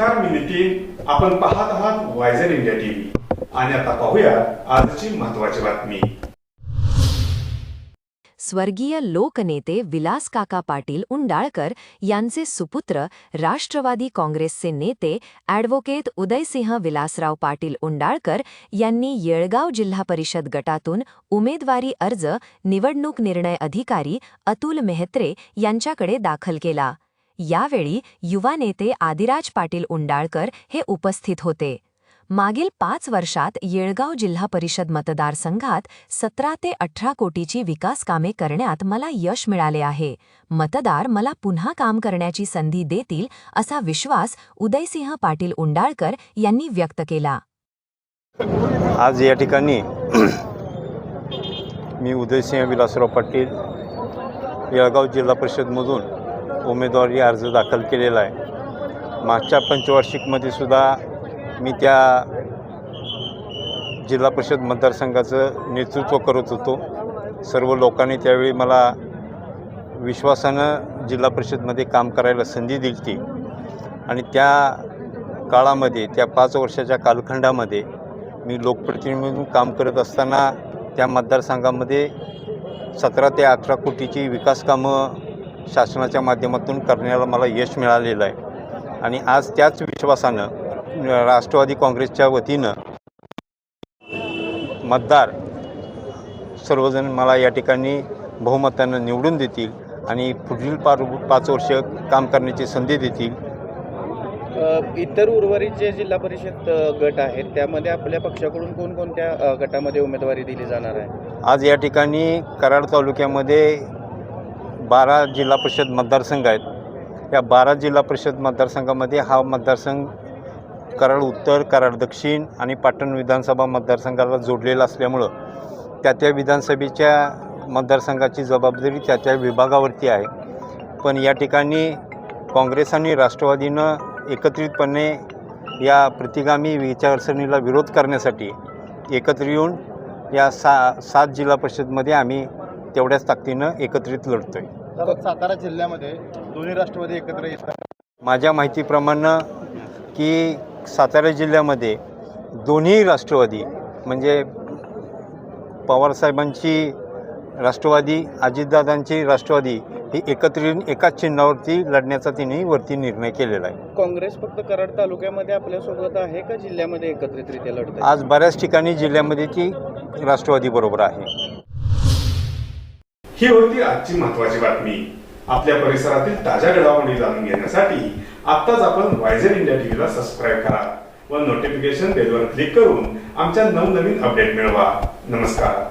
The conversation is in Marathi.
नमस्कार, मी नितीन. आपण पाहत आहात वायझर इंडिया टीव्ही आणि आता पाहूया आजची महत्त्वाची बातमी. स्वर्गीय लोकनेते विलास काका पाटील उंडाळकर यांचे सुपुत्र राष्ट्रवादी काँग्रेसचे नेते ॲडव्होकेट उदयसिंह विलासराव पाटील उंडाळकर यांनी येळगाव जिल्हा परिषद गटातून उमेदवारी अर्ज निवडणूक निर्णय अधिकारी अतुल मेहत्रे यांच्याकडे दाखल केला. यावेळी युवा नेते आदिराज पाटील उंडाळकर हे उपस्थित होते. मागील 5 वर्षात येळगाव जिल्हा परिषद मतदारसंघात 17 ते 18 कोटीची विकास कामे करण्यात मला यश मिळाले आहे. मतदार मला पुन्हा काम करण्याची संधी देतील असा विश्वास उदयसिंह पाटील उंडाळकर यांनी व्यक्त केला. आज या ठिकाणी मी उदयसिंह विलासराव पाटील येळगाव जिल्हा परिषदमधून उमेदवारी अर्ज दाखल केलेला आहे. मागच्या पंचवार्षिकमध्ये सुद्धा मी त्या जिल्हा परिषद मतदारसंघाचं नेतृत्व करत होतो. सर्व लोकांनी त्यावेळी मला विश्वासानं जिल्हा परिषदमध्ये काम करायला संधी दिली होती आणि त्या काळामध्ये त्या 5 वर्षाच्या कालखंडामध्ये मी लोकप्रतिनिधी म्हणून काम करत असताना त्या मतदारसंघामध्ये 17 ते 18 कोटीची विकास कामं शासनाच्या माध्यमातून करण्याला मला यश मिळालेलं आहे. आणि आज त्याच विश्वासानं राष्ट्रवादी काँग्रेसच्या वतीनं मतदार सर्वजण मला या ठिकाणी बहुमतानं निवडून देतील आणि पुढील 5 वर्ष काम करण्याची संधी देतील. इतर उर्वरित जे जिल्हा परिषद गट आहेत त्यामध्ये आपल्या पक्षाकडून कोणकोणत्या गटामध्ये उमेदवारी दिली जाणार आहे? आज या ठिकाणी कराड तालुक्यामध्ये 12 जिल्हा परिषद मतदारसंघ आहेत. या 12 जिल्हा परिषद मतदारसंघामध्ये हा मतदारसंघ कराड उत्तर, कराड दक्षिण आणि पाटण विधानसभा मतदारसंघाला जोडलेला असल्यामुळं त्या विधानसभेच्या मतदारसंघाची जबाबदारी त्या विभागावरती आहे. पण या ठिकाणी काँग्रेस आणि राष्ट्रवादीनं एकत्रितपणे या प्रतिगामी विचारसरणीला विरोध करण्यासाठी एकत्र येऊन या 7 जिल्हा परिषदमध्ये आम्ही तेवढ्याच ताकदीनं एकत्रित लढतो आहे. सातारा जिल्ह्यामध्ये दोन्ही राष्ट्रवादी एकत्र येतात. माझ्या माहितीप्रमाणे की सातारा जिल्ह्यामध्ये दोन्ही राष्ट्रवादी म्हणजे पवारसाहेबांची राष्ट्रवादी, अजितदादांची राष्ट्रवादी ही एकत्रित एकाच चिन्हावरती लढण्याचा त्यांनी वरती निर्णय केलेला आहे. काँग्रेस फक्त कराड तालुक्यामध्ये आपल्यासोबत आहे का जिल्ह्यामध्ये एकत्रितरित्या लढत आहे? आज बऱ्याच ठिकाणी जिल्ह्यामध्ये ती राष्ट्रवादी बरोबर आहे. ही होती आजची महत्त्वाची बातमी. आपल्या परिसरातील ताज्या घडामोडी जाणून घेण्यासाठी आत्ताच आपण वायझर इंडिया टीव्हीला सबस्क्राईब करा व नोटिफिकेशन बेलवर क्लिक करून आमच्या नवनवीन अपडेट मिळवा. नमस्कार.